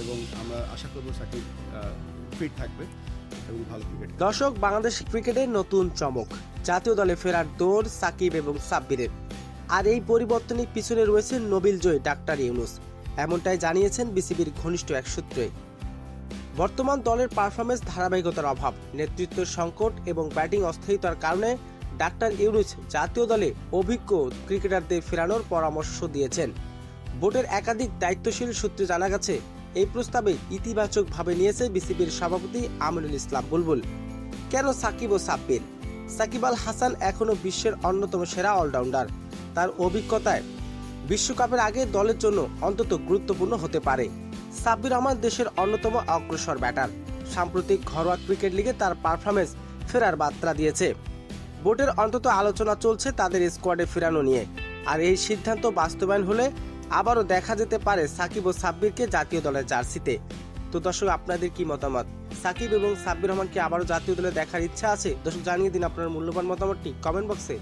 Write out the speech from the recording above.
এবং আমরা আশা করব সাকিব ফিট থাকবে এবং ভালো ক্রিকেট। দর্শক, বাংলাদেশ ক্রিকেটের নতুন চমক, জাতীয় দলে ফেরার দৌড় সাকিব এবং সাব্বিরের। আর এই পরিবর্তনের পিছনে রয়েছে নোবেল জয়ী ডাক্তার ইউনূস, এমনটাই জানিয়েছেন বিসিবির ঘনিষ্ঠ এক সূত্রে। বর্তমান দলের পারফরমেন্স ধারাবাহিকতার অভাব, নেতৃত্বের সংকট এবং ব্যাটিং অস্থায়িতার কারণে ডাক্তার ইউনূস জাতীয় দলে অভিজ্ঞ ক্রিকেটারদের ফেরানোর পরামর্শ দিয়েছেন। বোর্ডের একাধিক দায়িত্বশীল সূত্রে জানা গেছে, এই প্রস্তাবে ইতিবাচকভাবে নিয়েছে বিসিবির সভাপতি আমিনুল ইসলাম বুলবুল। কেন সাকিব ও সাব্বির? সাকিব আল হাসান এখনও বিশ্বের অন্যতম সেরা অলরাউন্ডার। তার অভিজ্ঞতায় বিশ্বকাপের আগে দলের জন্য অন্তত গুরুত্বপূর্ণ হতে পারে। সাব্বির রহমান দেশের অন্যতম অগ্রসর ব্যাটার। সাম্প্রতিক ঘরোয়া ক্রিকেট লিগে তার পারফরমেন্স ফেরার বার্তা দিয়েছে। বোর্ডের অন্তত আলোচনা চলছে তাদের স্কোয়াডে ফেরানো নিয়ে। আর এই সিদ্ধান্ত বাস্তবায়ন হলে আবারও দেখা যেতে পারে সাকিব ও সাব্বিরকে জাতীয় দলের জার্সিতে। তো দর্শক, আপনাদের কি মতামত? সাকিব এবং সাব্বির রহমানকে আবারও জাতীয় দলে দেখার ইচ্ছা আছে? দর্শক, জানিয়ে দিন আপনার মূল্যবান মতামতটি কমেন্ট বক্সে।